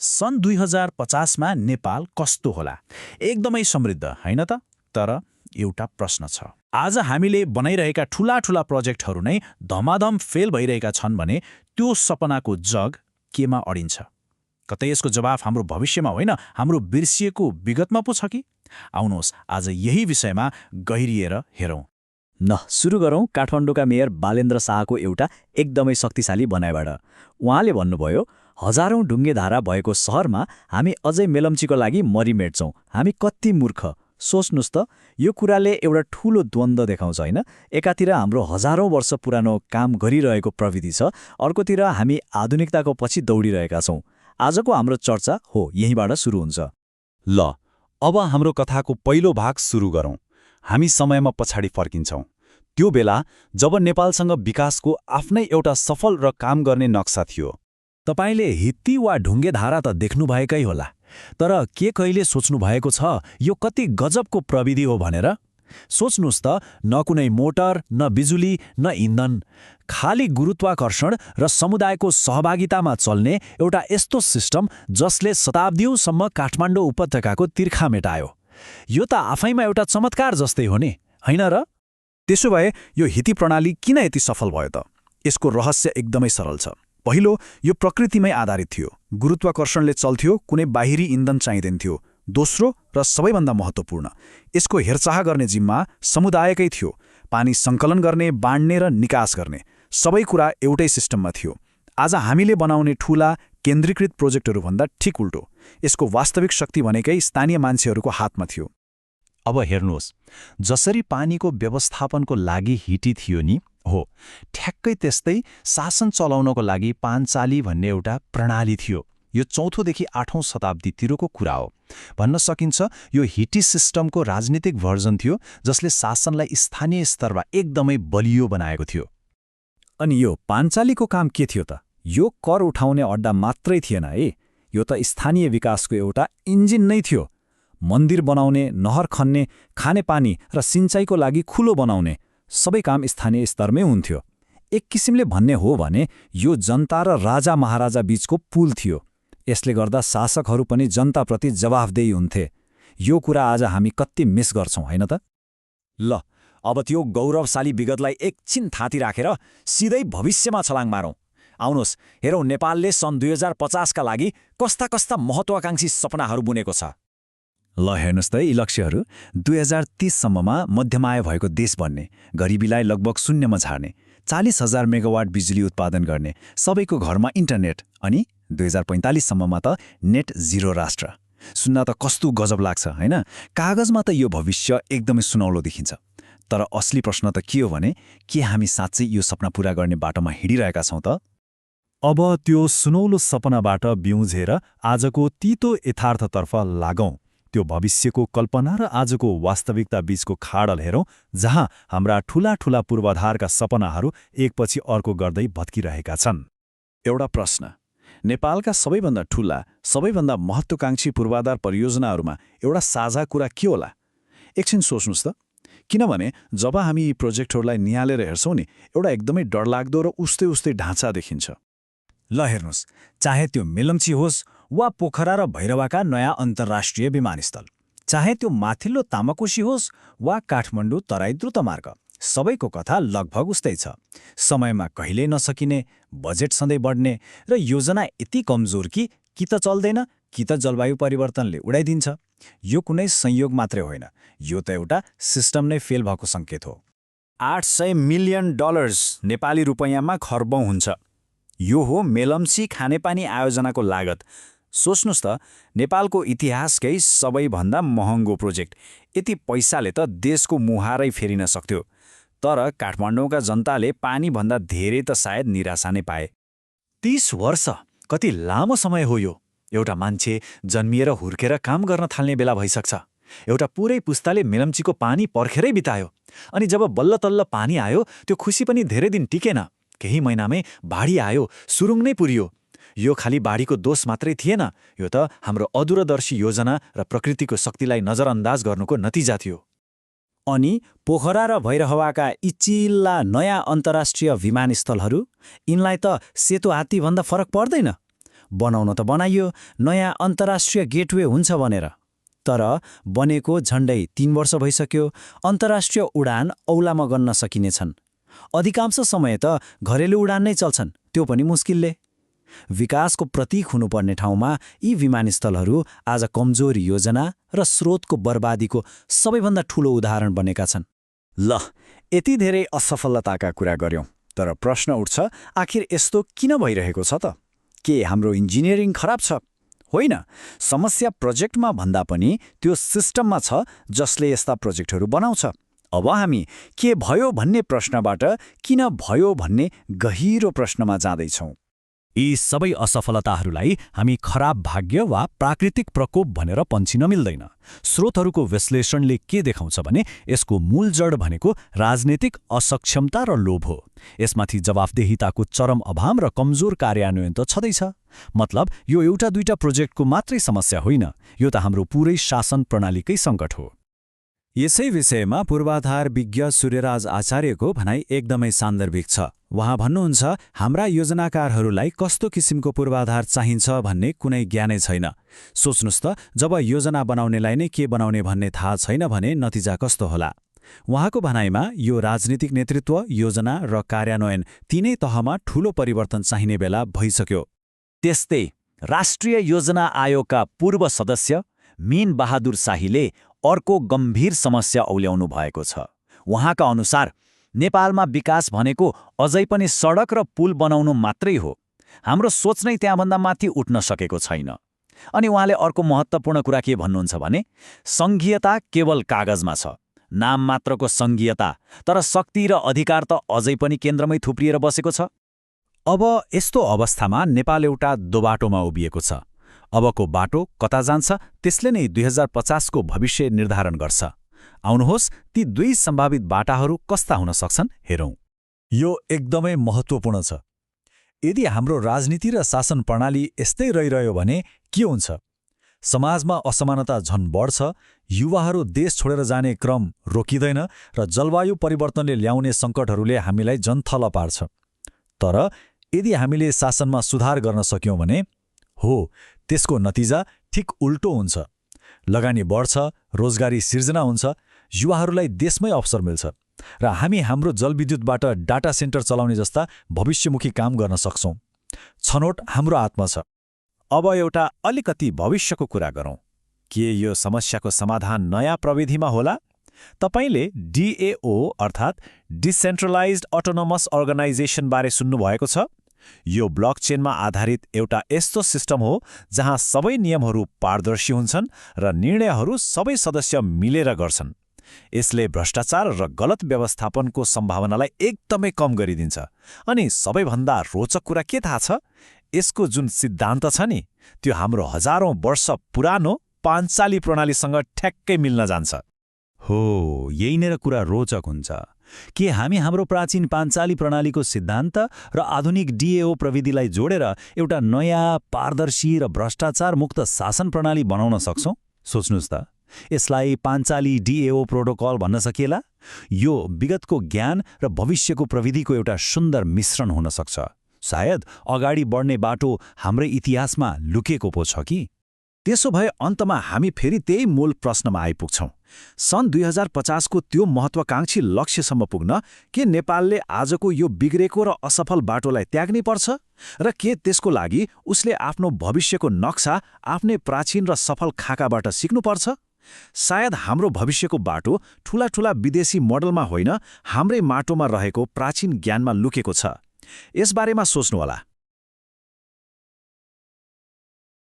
सन् 2050मा नेपाल कस्तो होला? एकदमै समृद्ध, होइन त? तर एउटा प्रश्न छ। आज हामीले बनाइरहेका ठूला प्रोजेक्टहरू नै धमाधम फेल भइरहेका छन् भने त्यो सपनाको जग केमा अडिन्छ? कतै यसको जवाफ हाम्रो भविष्यमा होइन, हाम्रो बिर्सिएको विगतमा पो छ कि? आउनुहोस् आज यही विषयमा गहिरिएर हेरौँ। सुरु गरौँ काठमाडौँका मेयर बालेन्द्र शाहको एउटा एकदमै शक्तिशाली भनाइबाट। उहाँले भन्नुभयो, हजारौं ढुङ्गेधारा भएको सहरमा हामी अझै मेलम्चीको लागि मरिमेट्छौँ। हामी कति मूर्ख! सोच्नुस् त, यो कुराले एउटा ठूलो द्वन्द्व देखाउँछ, होइन? एकातिर हाम्रो हजारौं वर्ष पुरानो काम गरिरहेको प्रविधि छ, अर्कोतिर हामी आधुनिकताको पछि दौडिरहेका छौँ। आजको हाम्रो चर्चा हो यहीँबाट सुरु हुन्छ। ल, अब हाम्रो कथाको पहिलो भाग सुरु गरौँ। हामी समयमा पछाडि फर्किन्छौँ। त्यो बेला जब नेपालसँग विकासको आफ्नै एउटा सफल र काम गर्ने नक्सा थियो। तपाईले हित्ती वा ढुङ्गेधारा त देख्नुभएकै होला, तर के कहिले सोच्नु भएको छ यो कति गजबको प्रविधि हो भनेर? सोच्नुस् त, न कुनै मोटर, न बिजुली, न इन्धन, खाली गुरुत्वाकर्षण र समुदायको सहभागितामा चल्ने एउटा यस्तो सिस्टम जसले शताब्दीौँसम्म काठमाडौँ उपत्यकाको तिर्खा मेटायो। यो त आफैमा एउटा चमत्कार जस्तै हो नि, होइन र? त्यसो भए यो हित्ती प्रणाली किन यति सफल भयो त? यसको रहस्य एकदमै सरल छ। पहिलो, यो प्रकृतिमै आधारित थियो। गुरुत्वाकर्षणले चल्थ्यो, कुनै बाहिरी इन्धन चाहिँदैनथ्यो। दोस्रो र सबैभन्दा महत्त्वपूर्ण, यसको हेरचाह गर्ने जिम्मा समुदायकै थियो। पानी सङ्कलन गर्ने, बाँड्ने र निकास गर्ने सबै कुरा एउटै सिस्टममा थियो। आज हामीले बनाउने ठूला केन्द्रीकृत प्रोजेक्टहरूभन्दा ठिक उल्टो, यसको वास्तविक शक्ति भनेकै स्थानीय मान्छेहरूको हातमा थियो। अब हेर्नुहोस्, जसरी पानीको व्यवस्थापनको लागि हिटी थियो नि, हो ठ्याक्कै त्यस्तै शासन चलाउनको लागि पाञ्चाली भन्ने एउटा प्रणाली थियो। यो 4औँदेखि 8औँ शताब्दीतिरको कुरा हो। भन्न सकिन्छ यो हिटी सिस्टमको राजनीतिक भर्जन थियो, जसले शासनलाई स्थानीय स्तरमा एकदमै बलियो बनाएको थियो। अनि यो पाञ्चालीको काम के थियो त? यो कर उठाउने अड्डा मात्रै थिएन है, यो त स्थानीय विकासको एउटा इन्जिन नै थियो। मन्दिर बनाउने, नहर खन्ने, खानेपानी र सिँचाइको लागि खुलो बनाउने सबै काम स्थानीय स्तरमै हुन्थ्यो। एक किसिमले भन्ने हो भने यो जनता र राजा महाराजा बीचको पुल थियो। यसले गर्दा शासकहरू पनि जनताप्रति जवाफदेही हुन्थे। यो कुरा आज हामी कति मिस गर्छौँ, होइन त? ल, अब त्यो गौरवशाली विगतलाई एकछिन थाती राखेर सिधै भविष्यमा छलाङ मारौँ। आउनुहोस् हेरौँ नेपालले सन् 2050का लागि कस्ता कस्ता महत्वाकांक्षी सपनाहरू बुनेको छ। ल हेर्नुहोस् त, यी लक्ष्यहरू 2030 सम्ममा मध्यम आय भएको देश बन्ने, गरिबीलाई लगभग शून्यमा झार्ने, 40,000 मेगावाट बिजुली उत्पादन गर्ने, सबैको घरमा इन्टरनेट, अनि 2045 सम्ममा त नेट जिरो राष्ट्र। सुन्न त कस्तो गजब लाग्छ, होइन? कागजमा त यो भविष्य एकदमै सुनौलो देखिन्छ। तर असली प्रश्न त के हो भने, के हामी साँच्चै यो सपना पूरा गर्ने बाटोमा हिँडिरहेका छौँ त? अब त्यो सुनौलो सपनाबाट बिउझेर आजको तीतो यथार्थतर्फ लागौँ। त्यो भविष्यको कल्पना र आजको वास्तविकता बीचको खाडल हेरौँ, जहाँ हाम्रा ठूला पूर्वाधारका सपनाहरू एकपछि अर्को गर्दै भत्किरहेका छन्। एउटा प्रश्न, नेपालका सबैभन्दा ठूला, सबैभन्दा महत्वाकांक्षी पूर्वाधार परियोजनाहरूमा एउटा साझा कुरा के होला? एकछिन सोच्नुहोस् त, किनभने जब हामी यी प्रोजेक्टहरूलाई निहालेर हेर्छौँ नि, एउटा एकदमै डरलाग्दो र उस्तै ढाँचा देखिन्छ। ल हेर्नुहोस्, चाहे त्यो मेलम्ची होस् वा पोखरा र भैरवाका नयाँ अन्तर्राष्ट्रिय विमानस्थल, चाहे त्यो माथिल्लो तामाकोशी होस् वा काठमाडौँ तराई द्रुतमार्ग, सबैको कथा लगभग उस्तै छ। समयमा कहिल्यै नसकिने, बजेट सधैँ बढ्ने र योजना यति कमजोर कि त चल्दैन, कि त जलवायु परिवर्तनले उडाइदिन्छ। यो कुनै संयोग मात्रै होइन, यो त एउटा सिस्टम नै फेल भएको सङ्केत हो। $800 मिलियन नेपाली रुपैयाँमा खर्बौँ हुन्छ। यो हो मेलम्ची खानेपानी आयोजनाको लागत। सोच्नुस् त, नेपालको इतिहासकै सबैभन्दा महँगो प्रोजेक्ट। यति पैसाले त देशको मुहारै फेरिन सक्थ्यो, तर काठमाडौँका जनताले पानीभन्दा धेरै त सायद निराशा नै पाए। 30 वर्ष कति लामो समय हो यो। एउटा मान्छे जन्मिएर हुर्केर काम गर्न थाल्ने बेला भइसक्छ। एउटा पुरै पुस्ताले मेलम्चीको पानी पर्खेरै बितायो, अनि जब बल्ल तल्ल पानी आयो त्यो खुसी पनि धेरै दिन टिकेन। केही महिनामै बाढी आयो, सुरुङ नै पुरियो। यो खाली बाढीको दोष मात्रै थिएन, यो त हाम्रो अदूरदर्शी योजना र प्रकृतिको शक्तिलाई नजरअन्दाज गर्नुको नतिजा थियो। अनि पोखरा र भैरहवाका यी चिल्ला नयाँ अन्तर्राष्ट्रिय विमानस्थलहरू, यिनलाई त सेतो हात्तीभन्दा फरक पर्दैन। बनाउन त बनाइयो, नयाँ अन्तर्राष्ट्रिय गेटवे हुन्छ भनेर। तर बनेको झण्डै 3 वर्ष भइसक्यो, अन्तर्राष्ट्रिय उडान औलामा गन्न सकिनेछन्। अधिकांश समय त घरेलु उडान नै चल्छन्, त्यो पनि मुस्किलले। विकासको प्रतीक हुनुपर्ने ठाउँमा यी विमानस्थलहरू आज कमजोर योजना र स्रोतको बर्बादीको सबैभन्दा ठूलो उदाहरण बनेका छन्। ल, यति धेरै असफलताका कुरा गर्यौं, तर प्रश्न उठ्छ, आखिर यस्तो किन भइरहेको छ त? के हाम्रो इन्जिनियरिङ खराब छ? होइन, समस्या प्रोजेक्टमा भन्दा पनि त्यो सिस्टममा छ जसले यस्ता प्रोजेक्टहरू बनाउँछ। अब हामी के भयो भन्ने प्रश्नबाट किन भयो भन्ने गहिरो प्रश्नमा जाँदैछौँ। यी सबै असफलताहरूलाई हामी खराब भाग्य वा प्राकृतिक प्रकोप भनेर पन्छिन मिल्दैन। स्रोतहरूको विश्लेषणले के देखाउँछ भने यसको मूल जड भनेको राजनीतिक असक्षमता र लोभ हो। यसमाथि जवाफदेहिताको चरम अभाव र कमजोर कार्यान्वयन त छँदैछ। मतलब यो एउटा दुईटा प्रोजेक्टको मात्रै समस्या होइन, यो त हाम्रो पुरै शासन प्रणालीकै सङ्कट हो। यसै विषयमा पूर्वाधार विज्ञ सूर्यराज आचार्यको भनाइ एकदमै सान्दर्भिक छ। उहाँ भन्नुहुन्छ, हाम्रा योजनाकारहरूलाई कस्तो किसिमको पूर्वाधार चाहिन्छ भन्ने कुनै ज्ञानै छैन। सोच्नुस् त, जब योजना बनाउनेलाई नै के बनाउने भन्ने थाहा छैन भने नतिजा कस्तो होला? उहाँको भनाइमा यो राजनीतिक नेतृत्व, योजना र कार्यान्वयन तीनै तहमा ठूलो परिवर्तन चाहिने बेला भइसक्यो। त्यस्तै राष्ट्रिय योजना आयोगका पूर्व सदस्य मीन बहादुर शाहीले अर्को गम्भीर समस्या औल्याउनु भएको छ। उहाँका अनुसार नेपालमा विकास भनेको अझै पनि सडक र पुल बनाउनु मात्रै हो। हाम्रो सोच नै त्यहाँभन्दा माथि उठ्न सकेको छैन। अनि उहाँले अर्को महत्त्वपूर्ण कुरा के भन्नुहुन्छ भने सङ्घीयता केवल कागजमा छ, नाम मात्रको सङ्घीयता, तर शक्ति र अधिकार त अझै पनि केन्द्रमै थुप्रिएर बसेको छ। अब यस्तो अवस्थामा नेपाल एउटा दोबाटोमा उभिएको छ। अबको बाटो कता जान्छ त्यसले नै 2050 को भविष्य निर्धारण गर्छ। आउनुहोस् ती दुई सम्भावित बाटाहरू कस्ता हुन सक्छन् हेरौं। यो एकदमै महत्त्वपूर्ण छ। यदि हाम्रो राजनीति र शासन प्रणाली यस्तै रहिरह्यो भने के हुन्छ? समाजमा असमानता झन बढ्छ, युवाहरू देश छोडेर जाने क्रम रोकिँदैन र जलवायु परिवर्तनले ल्याउने सङ्कटहरूले हामीलाई झन थल पार्छ। तर यदि हामीले शासनमा सुधार गर्न सक्यौं भने हो, त्यसको नतिजा ठिक उल्टो हुन्छ। लगानी बढ्छ, रोजगारी सिर्जना हुन्छ, युवाहरूलाई देशमै अवसर मिल्छ र हामी हाम्रो जलविद्युतबाट डाटा सेन्टर चलाउने जस्ता भविष्यमुखी काम गर्न सक्छौं। छनौट हाम्रो हातमा छ। अब एउटा अलिकति भविष्यको कुरा गरौँ। के यो समस्याको समाधान नयाँ प्रविधिमा होला? तपाईले DAO अर्थात् डिसेन्ट्रलाइज्ड अटोनोमस अर्गनाइजेसन बारे सुन्नुभएको छ? यो ब्लकचेनमा आधारित एउटा यस्तो सिस्टम हो जहाँ सबै नियमहरू पारदर्शी हुन्छन् र निर्णयहरू सबै सदस्य मिलेर गर्छन्। यसले भ्रष्टाचार र गलत व्यवस्थापनको सम्भावनालाई एकदमै कम गरिदिन्छ। अनि सबैभन्दा रोचक कुरा के थाहा छ? यसको जुन सिद्धान्त छ नि, त्यो हाम्रो हजारौं वर्ष पुरानो पाञ्चाली प्रणालीसँग ठ्याक्कै मिल्न जान्छ। हो, यही नै कुरा रोचक हुन्छ। के हामी हाम्रो प्राचीन पाञ्चाली प्रणालीको सिद्धान्त र आधुनिक DAO प्रविधिलाई जोडेर एउटा नयाँ, पारदर्शी र भ्रष्टाचार मुक्त शासन प्रणाली बनाउन सक्छौं? सोच्नुस् त, यसलाई पाञ्चाली DAO प्रोटोकल भन्न सकिएला। यो विगतको ज्ञान र भविष्यको प्रविधिको एउटा सुन्दर मिश्रण हुन सक्छ। सायद अगाडि बढ्ने बाटो हाम्रै इतिहासमा लुकेको पो छ कि? त्यसो भए अन्तमा हामी फेरि त्यही मूल प्रश्नमा आइपुग्छौं। सन् 2050 को त्यो महत्वाकांक्षी लक्ष्यसम्म पुग्न के नेपालले आजको यो बिग्रेको र असफल बाटोलाई त्याग्नै पर्छ? र के त्यसको लागि उसले आफ्नो भविष्यको नक्सा आफ्नै प्राचीन र सफल खाकाबाट सिक्नुपर्छ? सायद हाम्रो भविष्यको बाटो ठूला ठूला विदेशी मोडलमा होइन, हाम्रै माटोमा रहेको प्राचीन ज्ञानमा लुकेको छ। यसबारेमा सोच्नुहोला।